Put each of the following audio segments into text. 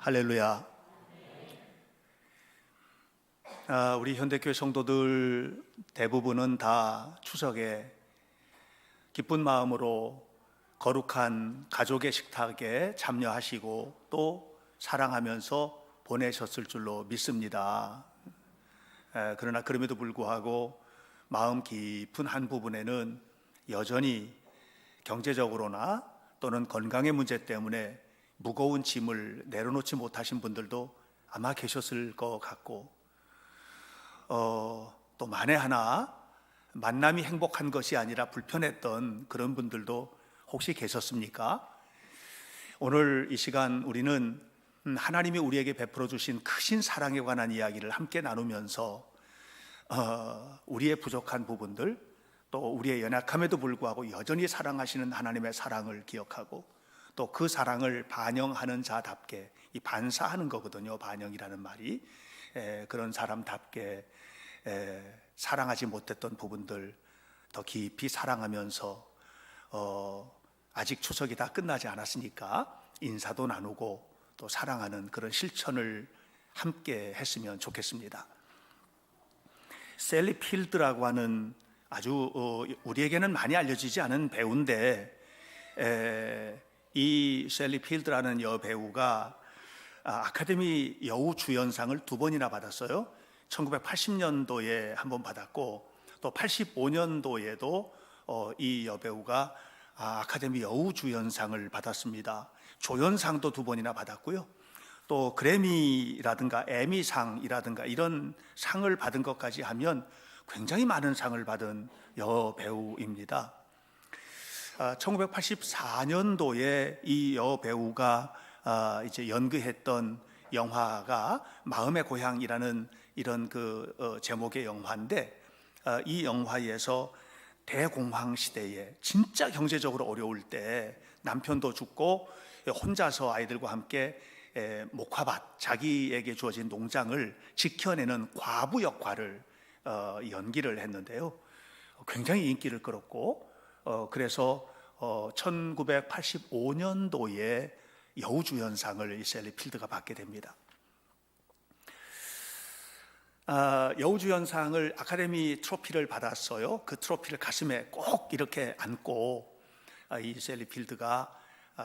할렐루야. 우리 현대교회 성도들 대부분은 다 추석에 기쁜 마음으로 거룩한 가족의 식탁에 참여하시고 또 사랑하면서 보내셨을 줄로 믿습니다. 그러나 그럼에도 불구하고 마음 깊은 한 부분에는 여전히 경제적으로나 또는 건강의 문제 때문에 무거운 짐을 내려놓지 못하신 분들도 아마 계셨을 것 같고, 또 만에 하나 만남이 행복한 것이 아니라 불편했던 그런 분들도 혹시 계셨습니까? 오늘 이 시간 우리는 하나님이 우리에게 베풀어 주신 크신 사랑에 관한 이야기를 함께 나누면서 우리의 부족한 부분들, 또 우리의 연약함에도 불구하고 여전히 사랑하시는 하나님의 사랑을 기억하고 또 그 사랑을 반영하는 자답게, 이 반사하는 거거든요, 반영이라는 말이. 그런 사람답게 사랑하지 못했던 부분들 더 깊이 사랑하면서 아직 추석이 다 끝나지 않았으니까 인사도 나누고 또 사랑하는 그런 실천을 함께 했으면 좋겠습니다. 셀리 필드라고 하는 아주 우리에게는 많이 알려지지 않은 배우인데, 이 셀리 필드라는 여배우가 아카데미 여우주연상을 2번이나 받았어요. 1980년도에 한 번 받았고 또 85년도에도 이 여배우가 아카데미 여우주연상을 받았습니다. 조연상도 2번이나 받았고요. 또 그래미라든가 에미상이라든가 이런 상을 받은 것까지 하면 굉장히 많은 상을 받은 여배우입니다. 1984년도에 이 여배우가 이제 연기했던 영화가 마음의 고향이라는 이런 제목의 영화인데, 이 영화에서 대공황 시대에 진짜 경제적으로 어려울 때 남편도 죽고 혼자서 아이들과 함께 목화밭, 자기에게 주어진 농장을 지켜내는 과부 역할을 연기를 했는데요, 굉장히 인기를 끌었고, 그래서 1985년도에 여우주연상을 이 셀리 필드가 받게 됩니다. 여우주연상을 아카데미 트로피를 받았어요. 그 트로피를 가슴에 꼭 이렇게 안고 이 셀리 필드가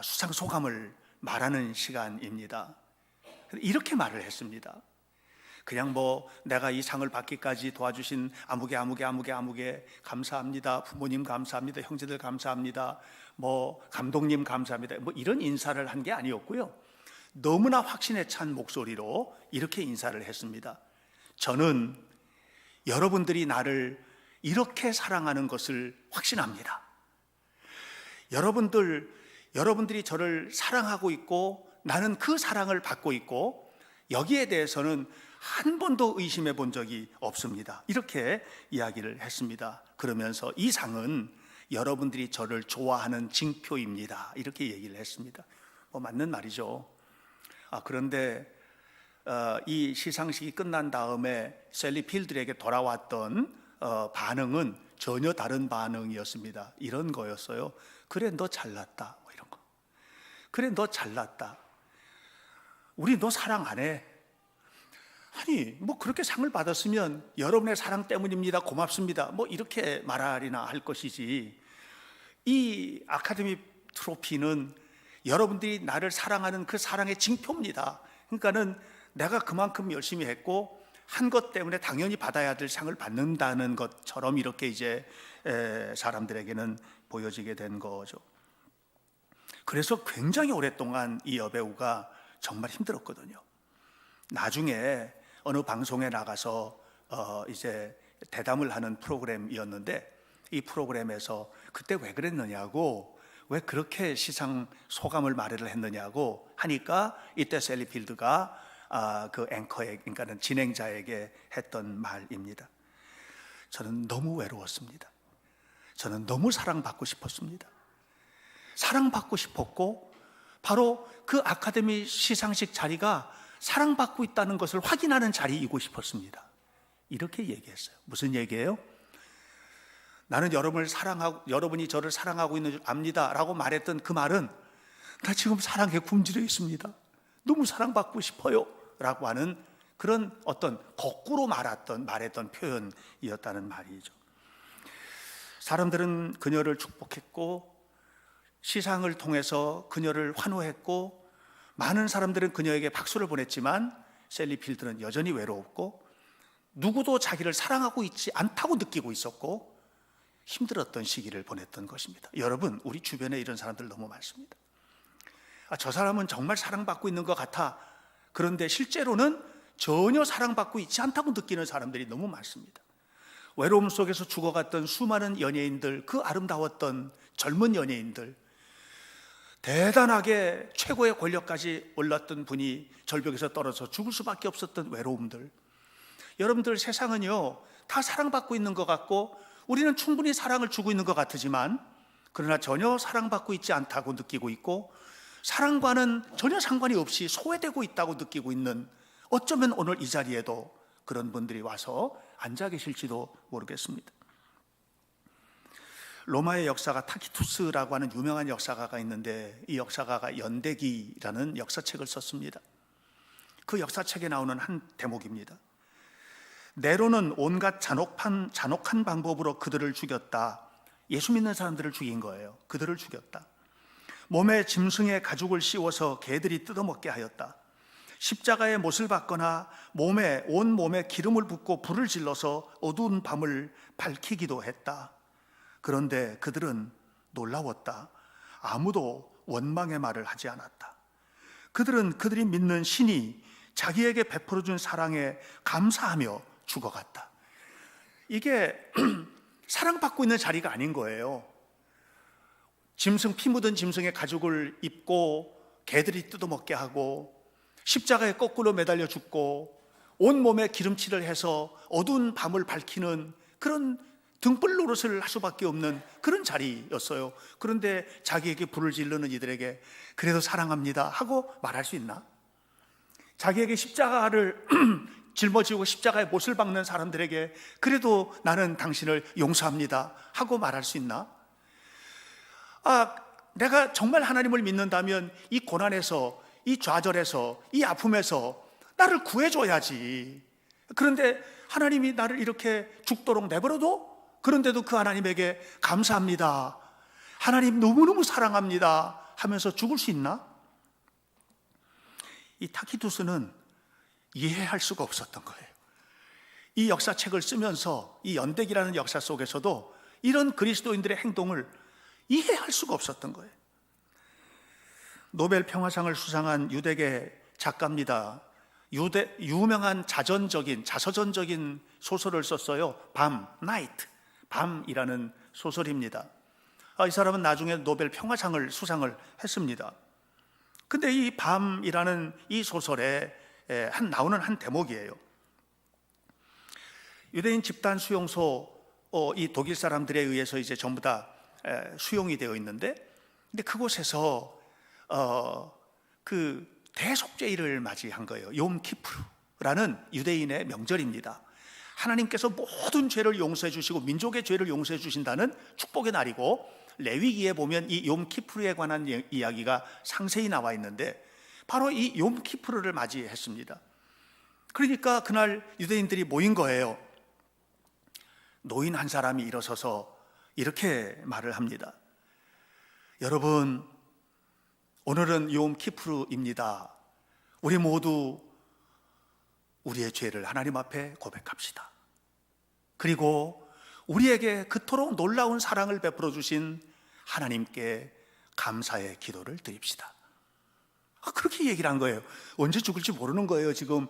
수상 소감을 말하는 시간입니다. 이렇게 말을 했습니다. 그냥 내가 이 상을 받기까지 도와주신 아무개 감사합니다, 부모님 감사합니다, 형제들 감사합니다, 감독님 감사합니다, 이런 인사를 한 게 아니었고요, 너무나 확신에 찬 목소리로 이렇게 인사를 했습니다. 저는 여러분들이 나를 이렇게 사랑하는 것을 확신합니다. 여러분들이 저를 사랑하고 있고 나는 그 사랑을 받고 있고 여기에 대해서는 한 번도 의심해 본 적이 없습니다. 이렇게 이야기를 했습니다. 그러면서 이 상은 여러분들이 저를 좋아하는 징표입니다. 이렇게 얘기를 했습니다. 맞는 말이죠. 그런데 이 시상식이 끝난 다음에 셀리 필드에게 돌아왔던 반응은 전혀 다른 반응이었습니다. 이런 거였어요. 그래, 너 잘났다. 이런 거. 그래, 너 잘났다. 우리 너 사랑 안 해. 아니, 그렇게 상을 받았으면 여러분의 사랑 때문입니다, 고맙습니다, 이렇게 말하리나 할 것이지, 이 아카데미 트로피는 여러분들이 나를 사랑하는 그 사랑의 징표입니다. 그러니까는 내가 그만큼 열심히 했고 한 것 때문에 당연히 받아야 될 상을 받는다는 것처럼 이렇게 이제 사람들에게는 보여지게 된 거죠. 그래서 굉장히 오랫동안 이 여배우가 정말 힘들었거든요. 나중에 어느 방송에 나가서 이제 대담을 하는 프로그램이었는데, 이 프로그램에서 그때 왜 그랬느냐고, 왜 그렇게 시상 소감을 말을 했느냐고 하니까 이때 셀리 필드가 그 앵커에, 그러니까는 진행자에게 했던 말입니다. 저는 너무 외로웠습니다. 저는 너무 사랑받고 싶었습니다. 사랑받고 싶었고 바로 그 아카데미 시상식 자리가 사랑받고 있다는 것을 확인하는 자리이고 싶었습니다. 이렇게 얘기했어요. 무슨 얘기예요? 나는 여러분을 사랑하고 여러분이 저를 사랑하고 있는 줄 압니다 라고 말했던 그 말은 나 지금 사랑에 굶주려 있습니다. 너무 사랑받고 싶어요 라고 하는 그런 어떤 거꾸로 말했던 표현이었다는 말이죠. 사람들은 그녀를 축복했고 시상을 통해서 그녀를 환호했고 많은 사람들은 그녀에게 박수를 보냈지만 셀리 필드는 여전히 외로웠고 누구도 자기를 사랑하고 있지 않다고 느끼고 있었고 힘들었던 시기를 보냈던 것입니다. 여러분, 우리 주변에 이런 사람들 너무 많습니다. 저 사람은 정말 사랑받고 있는 것 같아. 그런데 실제로는 전혀 사랑받고 있지 않다고 느끼는 사람들이 너무 많습니다. 외로움 속에서 죽어갔던 수많은 연예인들, 그 아름다웠던 젊은 연예인들, 대단하게 최고의 권력까지 올랐던 분이 절벽에서 떨어져 죽을 수밖에 없었던 외로움들. 여러분들, 세상은요 다 사랑받고 있는 것 같고 우리는 충분히 사랑을 주고 있는 것 같지만 그러나 전혀 사랑받고 있지 않다고 느끼고 있고 사랑과는 전혀 상관이 없이 소외되고 있다고 느끼고 있는, 어쩌면 오늘 이 자리에도 그런 분들이 와서 앉아 계실지도 모르겠습니다. 로마의 역사가 타키투스라고 하는 유명한 역사가가 있는데 이 역사가가 연대기라는 역사책을 썼습니다. 그 역사책에 나오는 한 대목입니다. 네로는 온갖 잔혹한 방법으로 그들을 죽였다. 예수 믿는 사람들을 죽인 거예요. 그들을 죽였다. 몸에 짐승의 가죽을 씌워서 개들이 뜯어먹게 하였다. 십자가의 못을 박거나 온 몸에 기름을 붓고 불을 질러서 어두운 밤을 밝히기도 했다. 그런데 그들은 놀라웠다. 아무도 원망의 말을 하지 않았다. 그들은 그들이 믿는 신이 자기에게 베풀어준 사랑에 감사하며 죽어갔다. 이게 사랑받고 있는 자리가 아닌 거예요. 피 묻은 짐승의 가죽을 입고 개들이 뜯어먹게 하고 십자가에 거꾸로 매달려 죽고 온몸에 기름칠을 해서 어두운 밤을 밝히는 그런 등불 노릇을 할 수밖에 없는 그런 자리였어요. 그런데 자기에게 불을 지르는 이들에게 그래도 사랑합니다 하고 말할 수 있나? 자기에게 십자가를 짊어지고 십자가에 못을 박는 사람들에게 그래도 나는 당신을 용서합니다 하고 말할 수 있나? 내가 정말 하나님을 믿는다면 이 고난에서, 이 좌절에서, 이 아픔에서 나를 구해줘야지. 그런데 하나님이 나를 이렇게 죽도록 내버려둬? 그런데도 그 하나님에게 감사합니다, 하나님 너무너무 사랑합니다 하면서 죽을 수 있나? 이 타키투스는 이해할 수가 없었던 거예요. 이 역사책을 쓰면서 이 연대기라는 역사 속에서도 이런 그리스도인들의 행동을 이해할 수가 없었던 거예요. 노벨 평화상을 수상한 유대계 작가입니다. 유명한 자서전적인 소설을 썼어요. 밤이라는 소설입니다. 이 사람은 나중에 노벨 평화상을 수상을 했습니다. 근데 이 밤이라는 이 소설에 나오는 한 대목이에요. 유대인 집단 수용소, 이 독일 사람들에 의해서 이제 전부 다 수용이 되어 있는데, 근데 그곳에서 그 대속죄일을 맞이한 거예요. 욤 키프르라는 유대인의 명절입니다. 하나님께서 모든 죄를 용서해 주시고 민족의 죄를 용서해 주신다는 축복의 날이고, 레위기에 보면 이 욤 키프르에 관한 이야기가 상세히 나와 있는데 바로 이 욤 키프르를 맞이했습니다. 그러니까 그날 유대인들이 모인 거예요. 노인 한 사람이 일어서서 이렇게 말을 합니다. 여러분, 오늘은 욤 키프르입니다. 우리 모두 우리의 죄를 하나님 앞에 고백합시다. 그리고 우리에게 그토록 놀라운 사랑을 베풀어 주신 하나님께 감사의 기도를 드립시다. 그렇게 얘기를 한 거예요. 언제 죽을지 모르는 거예요. 지금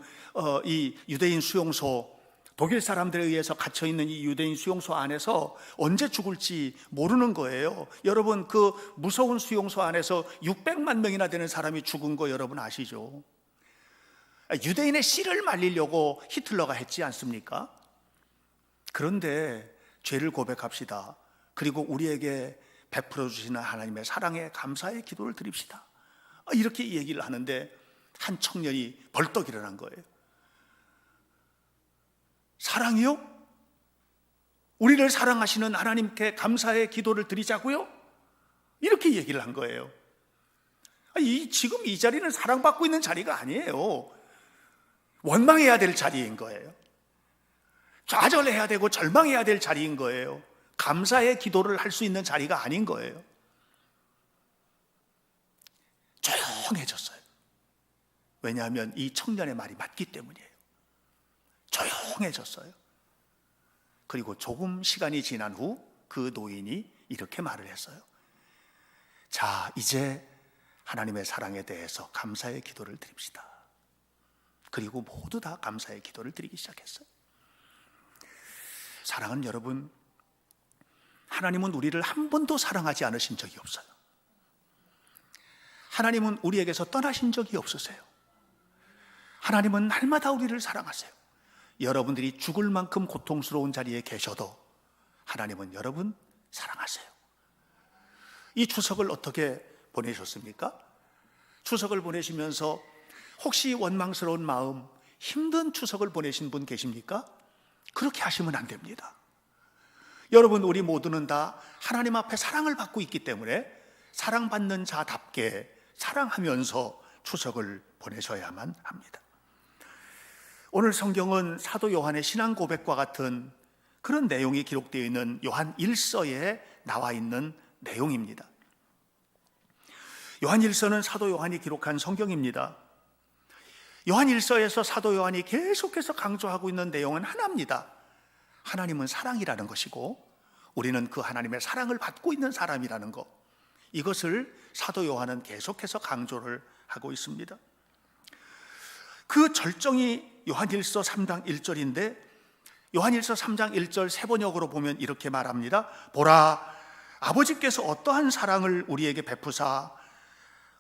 이 유대인 수용소, 독일 사람들에 의해서 갇혀있는 이 유대인 수용소 안에서 언제 죽을지 모르는 거예요. 여러분, 그 무서운 수용소 안에서 600만 명이나 되는 사람이 죽은 거 여러분 아시죠? 유대인의 씨를 말리려고 히틀러가 했지 않습니까? 그런데 죄를 고백합시다. 그리고 우리에게 베풀어 주시는 하나님의 사랑에 감사의 기도를 드립시다. 이렇게 얘기를 하는데 한 청년이 벌떡 일어난 거예요. 사랑이요? 우리를 사랑하시는 하나님께 감사의 기도를 드리자고요? 이렇게 얘기를 한 거예요. 지금 이 자리는 사랑받고 있는 자리가 아니에요. 원망해야 될 자리인 거예요. 좌절해야 되고 절망해야 될 자리인 거예요. 감사의 기도를 할 수 있는 자리가 아닌 거예요. 조용해졌어요. 왜냐하면 이 청년의 말이 맞기 때문이에요. 조용해졌어요. 그리고 조금 시간이 지난 후 그 노인이 이렇게 말을 했어요. 자, 이제 하나님의 사랑에 대해서 감사의 기도를 드립시다. 그리고 모두 다 감사의 기도를 드리기 시작했어요. 사랑하는 여러분, 하나님은 우리를 한 번도 사랑하지 않으신 적이 없어요. 하나님은 우리에게서 떠나신 적이 없으세요. 하나님은 날마다 우리를 사랑하세요. 여러분들이 죽을 만큼 고통스러운 자리에 계셔도 하나님은 여러분 사랑하세요. 이 추석을 어떻게 보내셨습니까? 추석을 보내시면서 혹시 원망스러운 마음, 힘든 추석을 보내신 분 계십니까? 그렇게 하시면 안 됩니다. 여러분, 우리 모두는 다 하나님 앞에 사랑을 받고 있기 때문에 사랑받는 자답게 사랑하면서 추석을 보내셔야만 합니다. 오늘 성경은 사도 요한의 신앙 고백과 같은 그런 내용이 기록되어 있는 요한 1서에 나와 있는 내용입니다. 요한 1서는 사도 요한이 기록한 성경입니다. 요한 1서에서 사도 요한이 계속해서 강조하고 있는 내용은 하나입니다. 하나님은 사랑이라는 것이고 우리는 그 하나님의 사랑을 받고 있는 사람이라는 것, 이것을 사도 요한은 계속해서 강조를 하고 있습니다. 그 절정이 요한일서 3장 1절인데 요한일서 3장 1절 세번역으로 보면 이렇게 말합니다. 보라, 아버지께서 어떠한 사랑을 우리에게 베푸사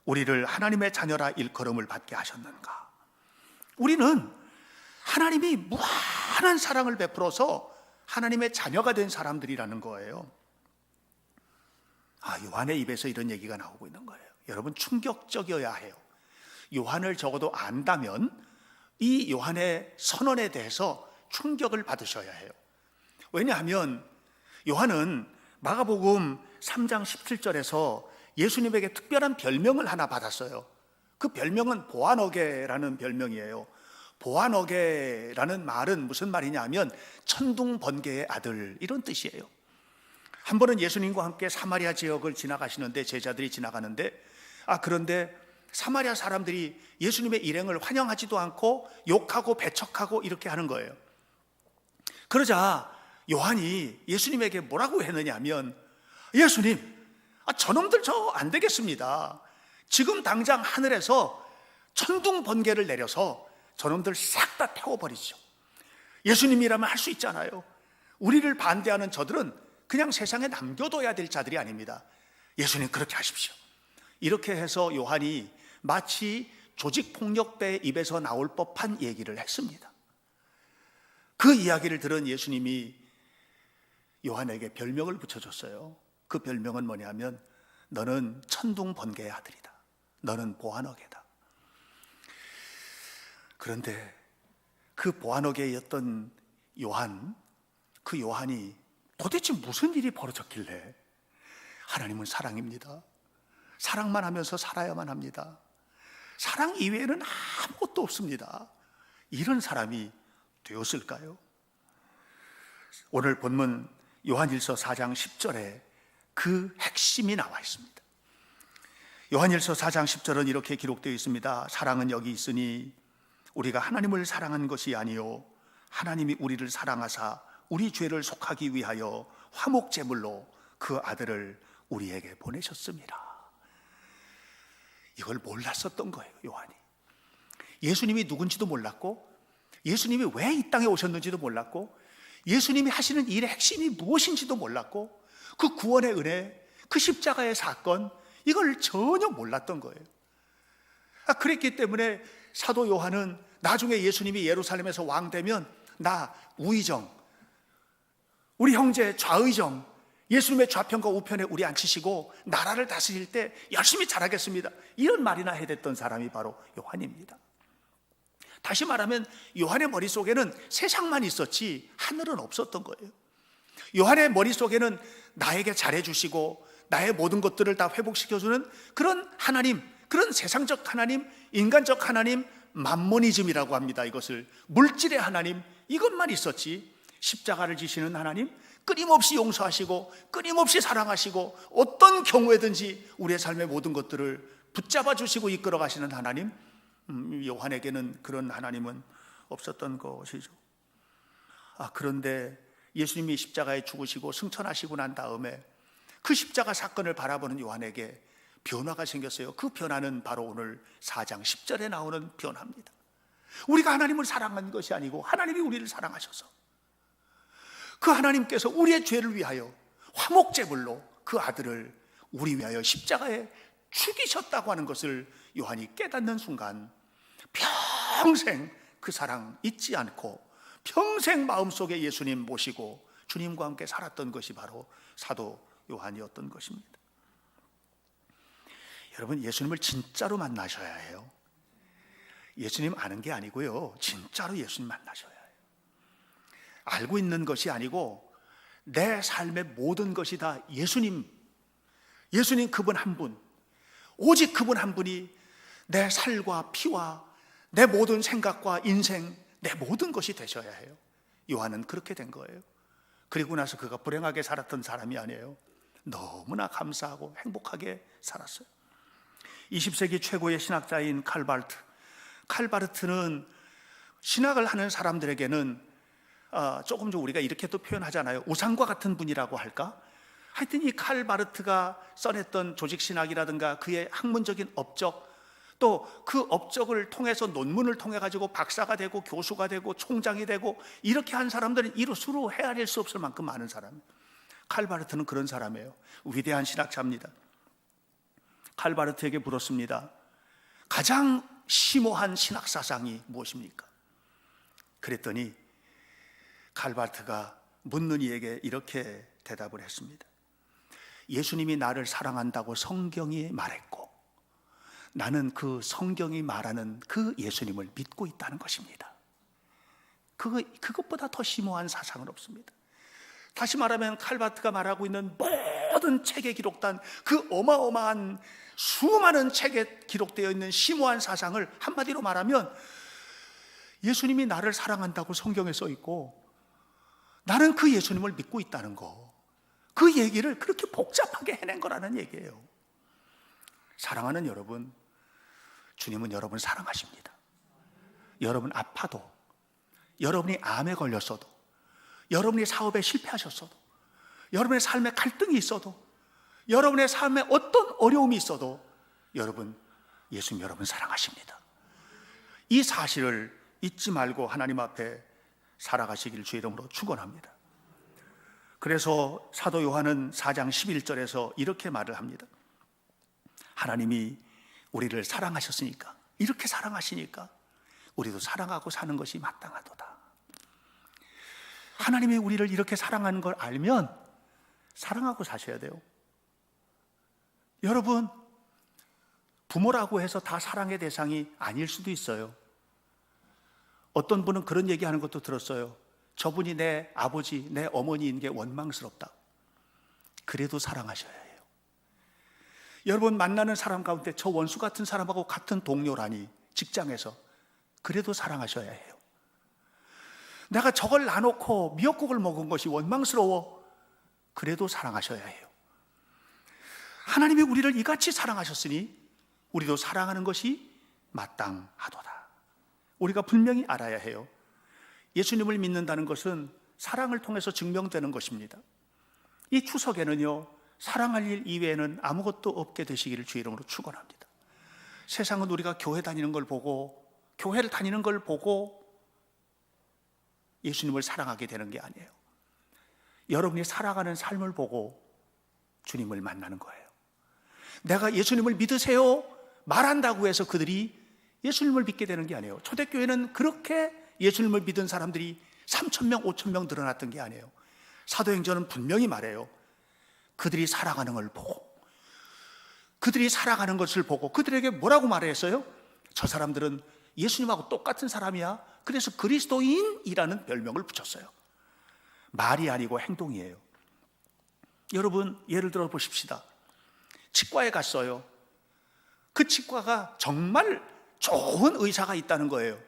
우리를 하나님의 자녀라 일컬음을 받게 하셨는가. 우리는 하나님이 무한한 사랑을 베풀어서 하나님의 자녀가 된 사람들이라는 거예요. 요한의 입에서 이런 얘기가 나오고 있는 거예요. 여러분, 충격적이어야 해요. 요한을 적어도 안다면 이 요한의 선언에 대해서 충격을 받으셔야 해요. 왜냐하면 요한은 마가복음 3장 17절에서 예수님에게 특별한 별명을 하나 받았어요. 그 별명은 보아너게라는 별명이에요. 보아너게라는 말은 무슨 말이냐 하면 천둥번개의 아들, 이런 뜻이에요. 한 번은 예수님과 함께 사마리아 지역을 지나가시는데, 제자들이 지나가는데 그런데 사마리아 사람들이 예수님의 일행을 환영하지도 않고 욕하고 배척하고 이렇게 하는 거예요. 그러자 요한이 예수님에게 뭐라고 했느냐 하면, 예수님, 저놈들 저 안 되겠습니다. 지금 당장 하늘에서 천둥 번개를 내려서 저놈들 싹 다 태워버리죠. 예수님이라면 할 수 있잖아요. 우리를 반대하는 저들은 그냥 세상에 남겨둬야 될 자들이 아닙니다. 예수님, 그렇게 하십시오. 이렇게 해서 요한이 마치 조직폭력배의 입에서 나올 법한 얘기를 했습니다. 그 이야기를 들은 예수님이 요한에게 별명을 붙여줬어요. 그 별명은 뭐냐면, 너는 천둥 번개의 아들이다. 너는 보아너게다. 그런데 그 보아너게였던 요한, 그 요한이 도대체 무슨 일이 벌어졌길래, 하나님은 사랑입니다. 사랑만 하면서 살아야만 합니다. 사랑 이외에는 아무것도 없습니다. 이런 사람이 되었을까요? 오늘 본문 요한일서 4장 10절에 그 핵심이 나와 있습니다. 요한일서 4장 10절은 이렇게 기록되어 있습니다. 사랑은 여기 있으니 우리가 하나님을 사랑한 것이 아니요 하나님이 우리를 사랑하사 우리 죄를 속하기 위하여 화목제물로 그 아들을 우리에게 보내셨습니다. 이걸 몰랐었던 거예요, 요한이. 예수님이 누군지도 몰랐고, 예수님이 왜 이 땅에 오셨는지도 몰랐고, 예수님이 하시는 일의 핵심이 무엇인지도 몰랐고, 그 구원의 은혜, 그 십자가의 사건, 이걸 전혀 몰랐던 거예요. 그랬기 때문에 사도 요한은 나중에 예수님이 예루살렘에서 왕 되면 나 우의정, 우리 형제 좌의정, 예수님의 좌편과 우편에 우리 앉히시고 나라를 다스릴 때 열심히 잘하겠습니다, 이런 말이나 해댔던 사람이 바로 요한입니다. 다시 말하면 요한의 머릿속에는 세상만 있었지 하늘은 없었던 거예요. 요한의 머릿속에는 나에게 잘해주시고 나의 모든 것들을 다 회복시켜주는 그런 하나님, 그런 세상적 하나님, 인간적 하나님, 맘모니즘이라고 합니다. 이것을 물질의 하나님, 이것만 있었지 십자가를 지시는 하나님, 끊임없이 용서하시고 끊임없이 사랑하시고 어떤 경우에든지 우리의 삶의 모든 것들을 붙잡아 주시고 이끌어 가시는 하나님, 요한에게는 그런 하나님은 없었던 것이죠. 그런데 예수님이 십자가에 죽으시고 승천하시고 난 다음에 그 십자가 사건을 바라보는 요한에게 변화가 생겼어요. 그 변화는 바로 오늘 4장 10절에 나오는 변화입니다. 우리가 하나님을 사랑한 것이 아니고 하나님이 우리를 사랑하셔서 그 하나님께서 우리의 죄를 위하여 화목제물로 그 아들을 우리 위하여 십자가에 죽이셨다고 하는 것을 요한이 깨닫는 순간 평생 그 사랑 잊지 않고 평생 마음속에 예수님 모시고 주님과 함께 살았던 것이 바로 사도 요한이었던 것입니다. 여러분, 예수님을 진짜로 만나셔야 해요. 예수님 아는 게 아니고요, 진짜로 예수님 만나셔야 해요. 알고 있는 것이 아니고 내 삶의 모든 것이 다 예수님 그분 한 분, 오직 그분 한 분이 내 살과 피와 내 모든 생각과 인생, 내 모든 것이 되셔야 해요. 요한은 그렇게 된 거예요. 그리고 나서 그가 불행하게 살았던 사람이 아니에요. 너무나 감사하고 행복하게 살았어요. 20세기 최고의 신학자인 칼바르트는 신학을 하는 사람들에게는 조금 좀 우리가 이렇게 또 표현하잖아요. 우상과 같은 분이라고 할까? 하여튼 이 칼바르트가 써냈던 조직신학이라든가 그의 학문적인 업적, 또 그 업적을 통해서 논문을 통해 가지고 박사가 되고 교수가 되고 총장이 되고 이렇게 한 사람들은 이루스로 헤아릴 수 없을 만큼 많은 사람. 칼바르트는 그런 사람이에요. 위대한 신학자입니다. 칼바르트에게 물었습니다. 가장 심오한 신학 사상이 무엇입니까? 그랬더니 칼바르트가 묻는 이에게 이렇게 대답을 했습니다. 예수님이 나를 사랑한다고 성경이 말했고 나는 그 성경이 말하는 그 예수님을 믿고 있다는 것입니다. 그것보다 더 심오한 사상은 없습니다. 다시 말하면 칼바르트가 말하고 있는 모든 책에 기록된 그 어마어마한 수많은 책에 기록되어 있는 심오한 사상을 한마디로 말하면 예수님이 나를 사랑한다고 성경에 써 있고 나는 그 예수님을 믿고 있다는 거, 그 얘기를 그렇게 복잡하게 해낸 거라는 얘기예요. 사랑하는 여러분, 주님은 여러분을 사랑하십니다. 여러분 아파도, 여러분이 암에 걸렸어도, 여러분이 사업에 실패하셨어도, 여러분의 삶에 갈등이 있어도, 여러분의 삶에 어떤 어려움이 있어도 예수님 여러분 사랑하십니다. 이 사실을 잊지 말고 하나님 앞에 살아가시길 주의 이름으로 축원합니다. 그래서 사도 요한은 4장 11절에서 이렇게 말을 합니다. 하나님이 우리를 사랑하셨으니까, 이렇게 사랑하시니까 우리도 사랑하고 사는 것이 마땅하도다. 하나님이 우리를 이렇게 사랑하는 걸 알면 사랑하고 사셔야 돼요. 여러분, 부모라고 해서 다 사랑의 대상이 아닐 수도 있어요. 어떤 분은 그런 얘기하는 것도 들었어요. 저분이 내 아버지, 내 어머니인 게 원망스럽다. 그래도 사랑하셔야 해요. 여러분, 만나는 사람 가운데 저 원수 같은 사람하고 같은 동료라니, 직장에서, 그래도 사랑하셔야 해요. 내가 저걸 놔놓고 미역국을 먹은 것이 원망스러워. 그래도 사랑하셔야 해요. 하나님이 우리를 이같이 사랑하셨으니 우리도 사랑하는 것이 마땅하도다. 우리가 분명히 알아야 해요. 예수님을 믿는다는 것은 사랑을 통해서 증명되는 것입니다. 이 추석에는요, 사랑할 일 이외에는 아무것도 없게 되시기를 주의 이름으로 축원합니다. 세상은 우리가 교회 다니는 걸 보고, 교회를 다니는 걸 보고 예수님을 사랑하게 되는 게 아니에요. 여러분이 살아가는 삶을 보고 주님을 만나는 거예요. 내가 예수님을 믿으세요 말한다고 해서 그들이 예수님을 믿게 되는 게 아니에요. 초대교회는 그렇게 예수님을 믿은 사람들이 3,000명, 5,000명 늘어났던 게 아니에요. 사도행전은 분명히 말해요. 그들이 살아가는 걸 보고, 그들이 살아가는 것을 보고 그들에게 뭐라고 말했어요? 저 사람들은 예수님하고 똑같은 사람이야. 그래서 그리스도인이라는 별명을 붙였어요. 말이 아니고 행동이에요. 여러분, 예를 들어 보십시다. 치과에 갔어요. 그 치과가 정말 좋은 의사가 있다는 거예요.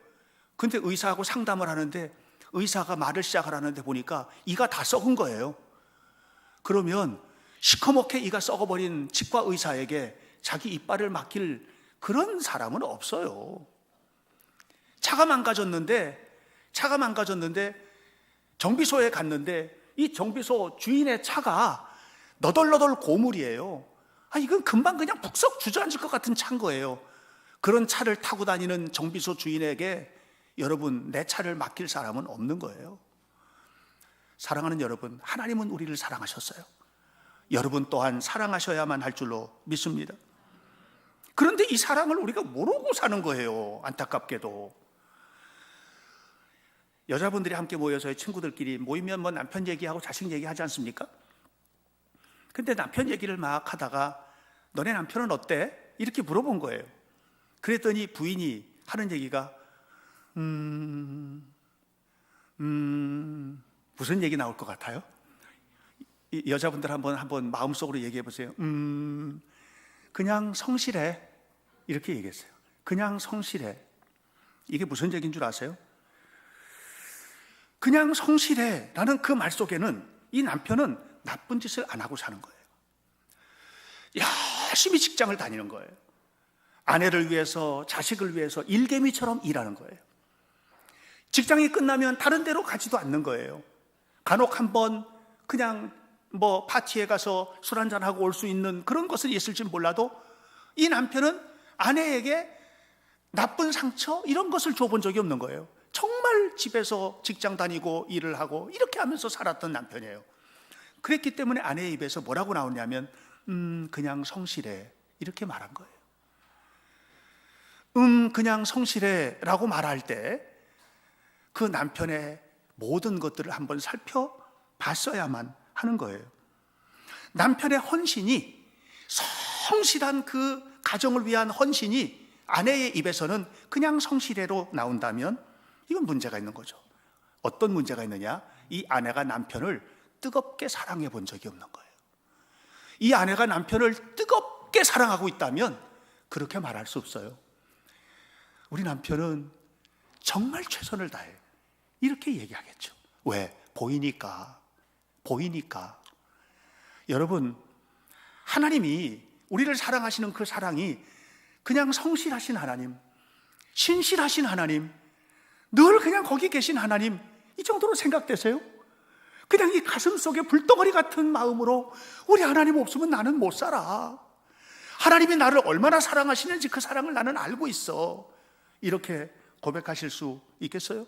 근데 의사하고 상담을 하는데 의사가 말을 시작을 하는데 보니까 이가 다 썩은 거예요. 그러면 시커멓게 이가 썩어버린 치과 의사에게 자기 이빨을 맡길 그런 사람은 없어요. 차가 망가졌는데 정비소에 갔는데 이 정비소 주인의 차가 너덜너덜 고물이에요. 이건 금방 그냥 북석 주저앉을 것 같은 차인 거예요. 그런 차를 타고 다니는 정비소 주인에게 여러분, 내 차를 맡길 사람은 없는 거예요. 사랑하는 여러분, 하나님은 우리를 사랑하셨어요. 여러분 또한 사랑하셔야만 할 줄로 믿습니다. 그런데 이 사랑을 우리가 모르고 사는 거예요. 안타깝게도. 여자분들이 함께 모여서 친구들끼리 모이면 뭐 남편 얘기하고 자식 얘기하지 않습니까? 근데 남편 얘기를 막 하다가 너네 남편은 어때? 이렇게 물어본 거예요. 그랬더니 부인이 하는 얘기가 무슨 얘기 나올 것 같아요? 여자분들 한번 마음속으로 얘기해 보세요. 그냥 성실해. 이렇게 얘기했어요. 그냥 성실해. 이게 무슨 얘기인 줄 아세요? 그냥 성실해 라는 그 말 속에는 이 남편은 나쁜 짓을 안 하고 사는 거예요. 열심히 직장을 다니는 거예요. 아내를 위해서, 자식을 위해서 일개미처럼 일하는 거예요. 직장이 끝나면 다른 데로 가지도 않는 거예요. 간혹 한번 그냥 뭐 파티에 가서 술 한잔하고 올 수 있는 그런 것은 있을지 몰라도 이 남편은 아내에게 나쁜 상처 이런 것을 줘본 적이 없는 거예요. 정말 집에서 직장 다니고 일을 하고 이렇게 하면서 살았던 남편이에요. 그랬기 때문에 아내의 입에서 뭐라고 나오냐면 그냥 성실해 이렇게 말한 거예요. 그냥 성실해 라고 말할 때 그 남편의 모든 것들을 한번 살펴봤어야만 하는 거예요. 남편의 헌신이, 성실한 그 가정을 위한 헌신이 아내의 입에서는 그냥 성실해로 나온다면 이건 문제가 있는 거죠. 어떤 문제가 있느냐? 이 아내가 남편을 뜨겁게 사랑해 본 적이 없는 거예요. 이 아내가 남편을 뜨겁게 사랑하고 있다면 그렇게 말할 수 없어요. 우리 남편은 정말 최선을 다해 이렇게 얘기하겠죠. 왜? 보이니까. 여러분, 하나님이 우리를 사랑하시는 그 사랑이 그냥 성실하신 하나님, 신실하신 하나님, 늘 그냥 거기 계신 하나님, 이 정도로 생각되세요? 그냥 이 가슴 속에 불덩어리 같은 마음으로 우리 하나님 없으면 나는 못 살아. 하나님이 나를 얼마나 사랑하시는지 그 사랑을 나는 알고 있어. 이렇게 고백하실 수 있겠어요?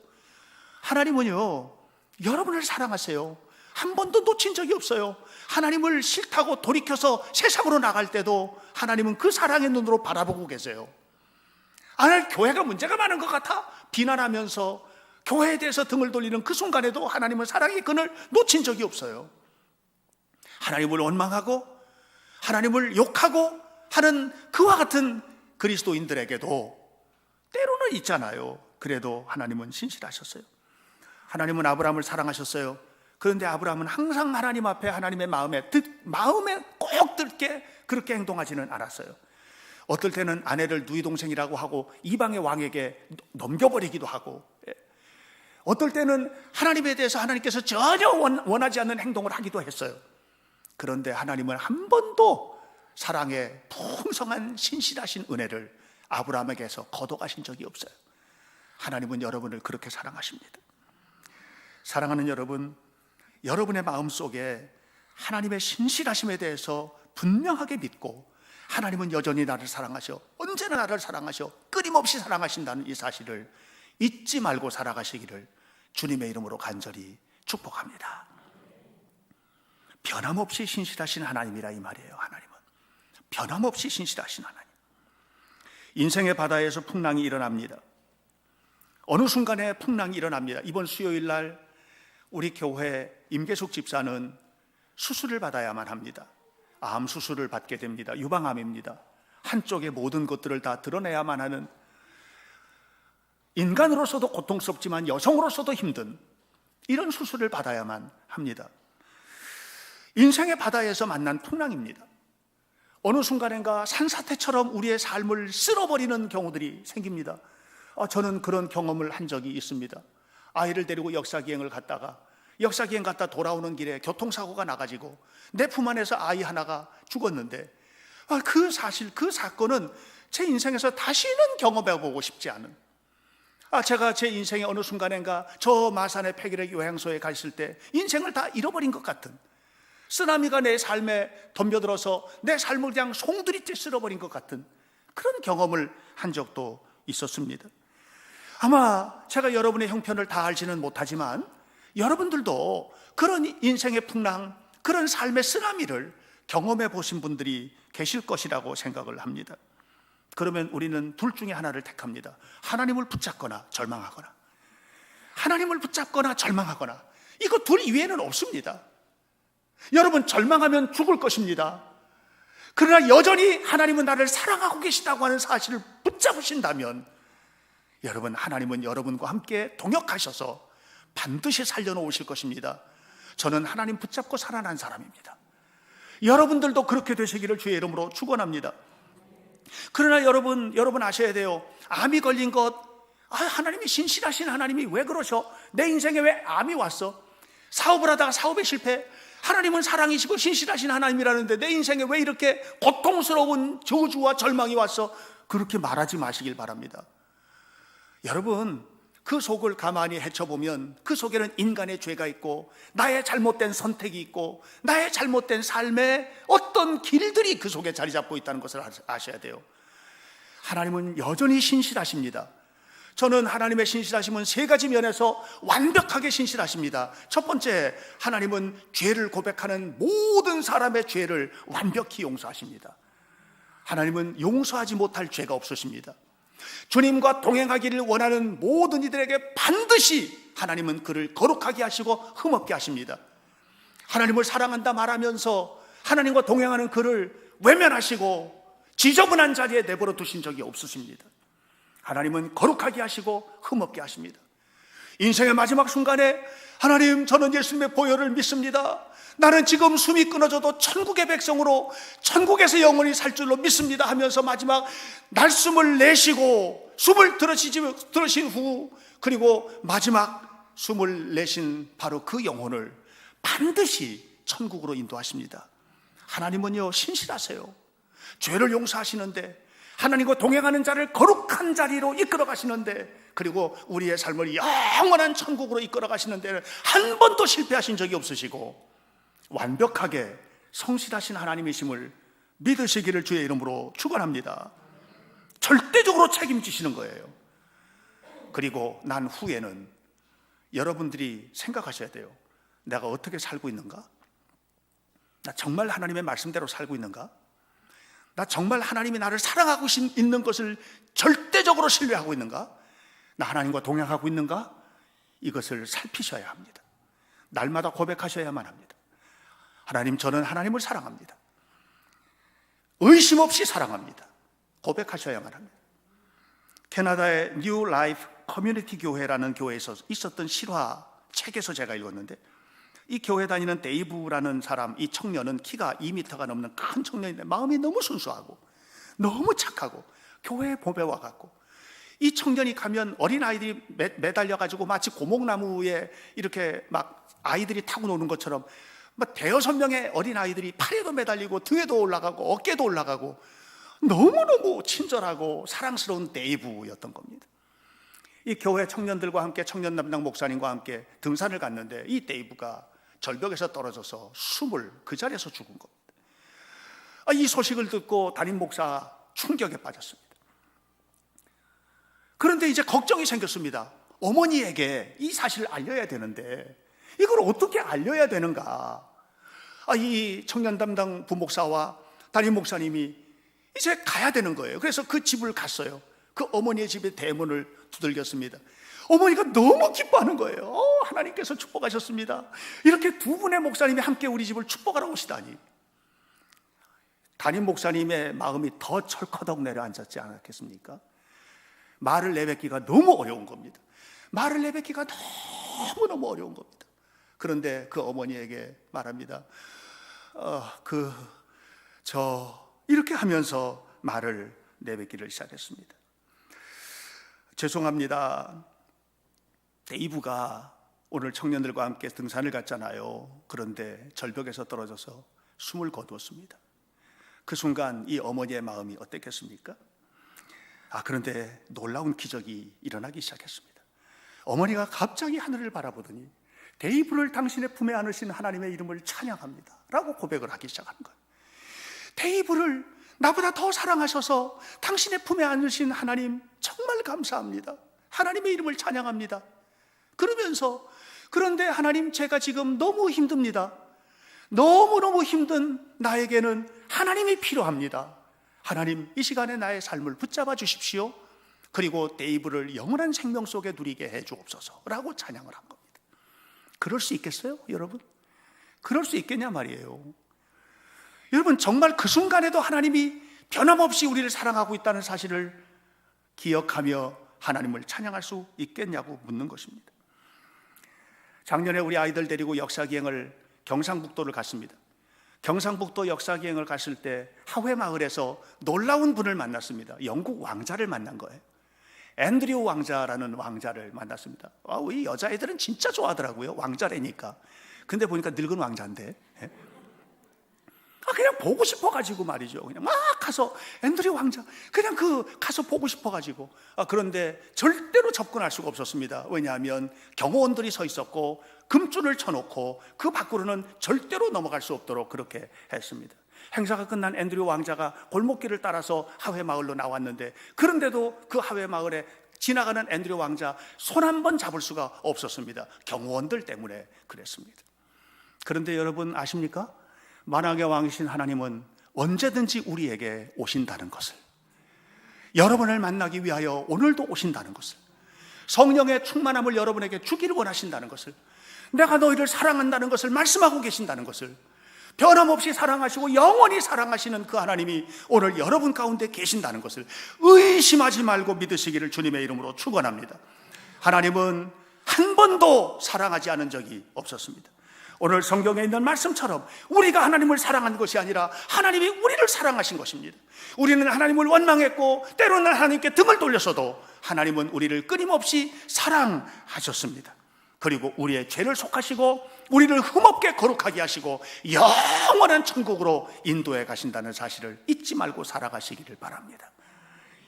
하나님은요, 여러분을 사랑하세요. 한 번도 놓친 적이 없어요. 하나님을 싫다고 돌이켜서 세상으로 나갈 때도 하나님은 그 사랑의 눈으로 바라보고 계세요. 교회가 문제가 많은 것 같아 비난하면서 교회에 대해서 등을 돌리는 그 순간에도 하나님은 사랑의 끈을 놓친 적이 없어요. 하나님을 원망하고 하나님을 욕하고 하는 그와 같은 그리스도인들에게도 때로는 있잖아요. 그래도 하나님은 신실하셨어요. 하나님은 아브라함을 사랑하셨어요. 그런데 아브라함은 항상 하나님 앞에 하나님의 마음에 꼭 들게 그렇게 행동하지는 않았어요. 어떨 때는 아내를 누이 동생이라고 하고 이방의 왕에게 넘겨버리기도 하고, 어떨 때는 하나님에 대해서 하나님께서 전혀 원하지 않는 행동을 하기도 했어요. 그런데 하나님은 한 번도 사랑의 풍성한 신실하신 은혜를 아브라함에게서 거둬가신 적이 없어요. 하나님은 여러분을 그렇게 사랑하십니다. 사랑하는 여러분, 여러분의 마음속에 하나님의 신실하심에 대해서 분명하게 믿고 하나님은 여전히 나를 사랑하셔, 언제나 나를 사랑하셔, 끊임없이 사랑하신다는 이 사실을 잊지 말고 살아가시기를 주님의 이름으로 간절히 축복합니다. 변함없이 신실하신 하나님이라 이 말이에요. 하나님은 변함없이 신실하신 하나님. 인생의 바다에서 풍랑이 일어납니다. 어느 순간에 풍랑이 일어납니다. 이번 수요일 날 우리 교회 임계숙 집사는 수술을 받아야만 합니다. 암 수술을 받게 됩니다. 유방암입니다. 한쪽의 모든 것들을 다 드러내야만 하는, 인간으로서도 고통스럽지만 여성으로서도 힘든 이런 수술을 받아야만 합니다. 인생의 바다에서 만난 풍랑입니다. 어느 순간인가 산사태처럼 우리의 삶을 쓸어버리는 경우들이 생깁니다. 저는 그런 경험을 한 적이 있습니다. 아이를 데리고 역사기행을 갔다가 역사기행 갔다 돌아오는 길에 교통사고가 나가지고 내 품 안에서 아이 하나가 죽었는데, 그 사실, 그 사건은 제 인생에서 다시는 경험해보고 싶지 않은, 제가 제 인생의 어느 순간인가 저 마산의 폐기력 요양소에 갔을 때 인생을 다 잃어버린 것 같은, 쓰나미가 내 삶에 덤벼들어서 내 삶을 그냥 송두리째 쓸어버린 것 같은 그런 경험을 한 적도 있었습니다. 아마 제가 여러분의 형편을 다 알지는 못하지만 여러분들도 그런 인생의 풍랑, 그런 삶의 쓰나미를 경험해 보신 분들이 계실 것이라고 생각을 합니다. 그러면 우리는 둘 중에 하나를 택합니다. 하나님을 붙잡거나 절망하거나, 하나님을 붙잡거나 절망하거나, 이거 둘 이외에는 없습니다. 여러분, 절망하면 죽을 것입니다. 그러나 여전히 하나님은 나를 사랑하고 계시다고 하는 사실을 붙잡으신다면, 여러분, 하나님은 여러분과 함께 동역하셔서 반드시 살려놓으실 것입니다. 저는 하나님 붙잡고 살아난 사람입니다. 여러분들도 그렇게 되시기를 주의 이름으로 축원합니다. 그러나 여러분 아셔야 돼요. 암이 걸린 것, 하나님이 신실하신 하나님이 왜 그러셔? 내 인생에 왜 암이 왔어? 사업을 하다가 사업에 실패. 하나님은 사랑이시고 신실하신 하나님이라는데 내 인생에 왜 이렇게 고통스러운 저주와 절망이 왔어? 그렇게 말하지 마시길 바랍니다. 여러분, 그 속을 가만히 헤쳐보면 그 속에는 인간의 죄가 있고 나의 잘못된 선택이 있고 나의 잘못된 삶의 어떤 길들이 그 속에 자리 잡고 있다는 것을 아셔야 돼요. 하나님은 여전히 신실하십니다. 저는 하나님의 신실하심은 세 가지 면에서 완벽하게 신실하십니다. 첫 번째, 하나님은 죄를 고백하는 모든 사람의 죄를 완벽히 용서하십니다. 하나님은 용서하지 못할 죄가 없으십니다. 주님과 동행하기를 원하는 모든 이들에게 반드시 하나님은 그를 거룩하게 하시고 흠없게 하십니다. 하나님을 사랑한다 말하면서 하나님과 동행하는 그를 외면하시고 지저분한 자리에 내버려 두신 적이 없으십니다. 하나님은 거룩하게 하시고 흠없게 하십니다. 인생의 마지막 순간에 하나님, 저는 예수님의 보혈을 믿습니다. 나는 지금 숨이 끊어져도 천국의 백성으로 천국에서 영원히 살 줄로 믿습니다 하면서 마지막 날숨을 내쉬고 숨을 들으신 후, 그리고 마지막 숨을 내신 바로 그 영혼을 반드시 천국으로 인도하십니다. 하나님은요, 신실하세요. 죄를 용서하시는데, 하나님과 동행하는 자를 거룩한 자리로 이끌어 가시는데, 그리고 우리의 삶을 영원한 천국으로 이끌어 가시는데 한 번도 실패하신 적이 없으시고 완벽하게 성실하신 하나님이심을 믿으시기를 주의 이름으로 축원합니다. 절대적으로 책임지시는 거예요. 그리고 난 후에는 여러분들이 생각하셔야 돼요. 내가 어떻게 살고 있는가? 나 정말 하나님의 말씀대로 살고 있는가? 나 정말 하나님이 나를 사랑하고 있는 것을 절대적으로 신뢰하고 있는가? 나 하나님과 동행하고 있는가? 이것을 살피셔야 합니다. 날마다 고백하셔야만 합니다. 하나님, 저는 하나님을 사랑합니다. 의심 없이 사랑합니다. 고백하셔야만 합니다. 캐나다의 뉴 라이프 커뮤니티 교회라는 교회에서 있었던 실화 책에서 제가 읽었는데, 이 교회 다니는 데이브라는 사람, 이 청년은 키가 2m가 넘는 큰 청년인데 마음이 너무 순수하고 너무 착하고 교회에 봄에 와갖고, 이 청년이 가면 어린아이들이 매달려가지고 마치 고목나무에 이렇게 막 아이들이 타고 노는 것처럼 막 대여섯 명의 어린아이들이 팔에도 매달리고 등에도 올라가고 어깨도 올라가고 너무너무 친절하고 사랑스러운 데이브였던 겁니다. 이 교회 청년들과 함께, 청년 담당 목사님과 함께 등산을 갔는데 이 데이브가 절벽에서 떨어져서 숨을 그 자리에서 죽은 겁니다. 이 소식을 듣고 담임 목사 충격에 빠졌습니다. 그런데 이제 걱정이 생겼습니다. 어머니에게 이 사실을 알려야 되는데 이걸 어떻게 알려야 되는가? 이 청년 담당 부목사와 담임 목사님이 이제 가야 되는 거예요. 그래서 그 집을 갔어요. 그 어머니의 집의 대문을 두들겼습니다. 어머니가 너무 기뻐하는 거예요. 하나님께서 축복하셨습니다. 이렇게 두 분의 목사님이 함께 우리 집을 축복하러 오시다니. 담임 목사님의 마음이 더 철커덕 내려앉았지 않았겠습니까? 말을 내뱉기가 너무 어려운 겁니다. 말을 내뱉기가 너무너무 어려운 겁니다. 그런데 그 어머니에게 말합니다. 이렇게 하면서 말을 내뱉기를 시작했습니다. 죄송합니다. 데이브가 오늘 청년들과 함께 등산을 갔잖아요. 그런데 절벽에서 떨어져서 숨을 거두었습니다. 그 순간 이 어머니의 마음이 어땠겠습니까? 그런데 놀라운 기적이 일어나기 시작했습니다. 어머니가 갑자기 하늘을 바라보더니 데이브를 당신의 품에 안으신 하나님의 이름을 찬양합니다 라고 고백을 하기 시작하는 거예요. 데이브를 나보다 더 사랑하셔서 당신의 품에 안으신 하나님 정말 감사합니다. 하나님의 이름을 찬양합니다. 그러면서 그런데 하나님, 제가 지금 너무 힘듭니다. 너무너무 힘든 나에게는 하나님이 필요합니다. 하나님, 이 시간에 나의 삶을 붙잡아 주십시오. 그리고 데이브를 영원한 생명 속에 누리게 해 주옵소서 라고 찬양을 한 겁니다. 그럴 수 있겠어요, 여러분? 그럴 수 있겠냐 말이에요. 여러분, 정말 그 순간에도 하나님이 변함없이 우리를 사랑하고 있다는 사실을 기억하며 하나님을 찬양할 수 있겠냐고 묻는 것입니다. 작년에 우리 아이들 데리고 역사기행을 경상북도를 갔습니다. 경상북도 역사기행을 갔을 때 하회 마을에서 놀라운 분을 만났습니다. 영국 왕자를 만난 거예요. 앤드류 왕자라는 왕자를 만났습니다. 이 여자애들은 진짜 좋아하더라고요. 왕자라니까. 근데 보니까 늙은 왕자인데 그냥 보고 싶어가지고 말이죠. 그냥 막 가서 앤드류 왕자 그냥 가서 보고 싶어가지고 그런데 절대로 접근할 수가 없었습니다. 왜냐하면 경호원들이 서 있었고 금줄을 쳐놓고 그 밖으로는 절대로 넘어갈 수 없도록 그렇게 했습니다. 행사가 끝난 앤드류 왕자가 골목길을 따라서 하회 마을로 나왔는데 그런데도 그 하회 마을에 지나가는 앤드류 왕자 손 한 번 잡을 수가 없었습니다. 경호원들 때문에 그랬습니다. 그런데 여러분 아십니까? 만왕의 왕이신 하나님은 언제든지 우리에게 오신다는 것을, 여러분을 만나기 위하여 오늘도 오신다는 것을, 성령의 충만함을 여러분에게 주기를 원하신다는 것을, 내가 너희를 사랑한다는 것을 말씀하고 계신다는 것을, 변함없이 사랑하시고 영원히 사랑하시는 그 하나님이 오늘 여러분 가운데 계신다는 것을 의심하지 말고 믿으시기를 주님의 이름으로 축원합니다. 하나님은 한 번도 사랑하지 않은 적이 없었습니다. 오늘 성경에 있는 말씀처럼 우리가 하나님을 사랑한 것이 아니라 하나님이 우리를 사랑하신 것입니다. 우리는 하나님을 원망했고 때로는 하나님께 등을 돌렸어도 하나님은 우리를 끊임없이 사랑하셨습니다. 그리고 우리의 죄를 속하시고 우리를 흠없게 거룩하게 하시고 영원한 천국으로 인도해 가신다는 사실을 잊지 말고 살아가시기를 바랍니다.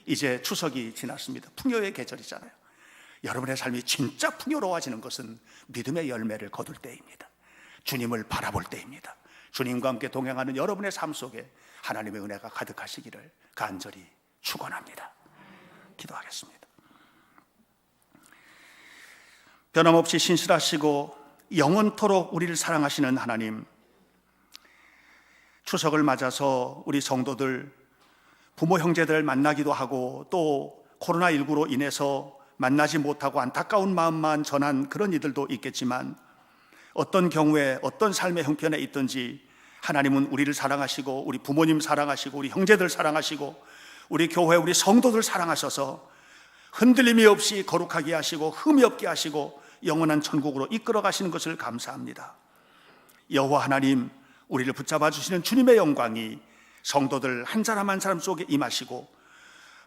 이제 추석이 지났습니다. 풍요의 계절이잖아요. 여러분의 삶이 진짜 풍요로워지는 것은 믿음의 열매를 거둘 때입니다. 주님을 바라볼 때입니다. 주님과 함께 동행하는 여러분의 삶 속에 하나님의 은혜가 가득하시기를 간절히 축원합니다. 기도하겠습니다. 변함없이 신실하시고 영원토록 우리를 사랑하시는 하나님, 추석을 맞아서 우리 성도들 부모 형제들 만나기도 하고 또 코로나19로 인해서 만나지 못하고 안타까운 마음만 전한 그런 이들도 있겠지만 어떤 경우에 어떤 삶의 형편에 있든지 하나님은 우리를 사랑하시고 우리 부모님 사랑하시고 우리 형제들 사랑하시고 우리 교회 우리 성도들 사랑하셔서 흔들림이 없이 거룩하게 하시고 흠이 없게 하시고 영원한 천국으로 이끌어 가시는 것을 감사합니다. 여호와 하나님, 우리를 붙잡아 주시는 주님의 영광이 성도들 한 사람 한 사람 속에 임하시고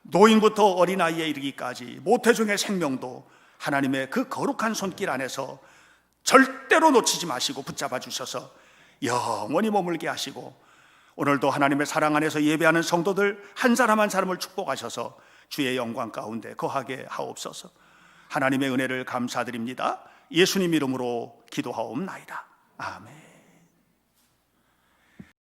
노인부터 어린아이에 이르기까지 모태중의 생명도 하나님의 그 거룩한 손길 안에서 절대로 놓치지 마시고 붙잡아 주셔서 영원히 머물게 하시고 오늘도 하나님의 사랑 안에서 예배하는 성도들 한 사람 한 사람을 축복하셔서 주의 영광 가운데 거하게 하옵소서. 하나님의 은혜를 감사드립니다. 예수님 이름으로 기도하옵나이다. 아멘.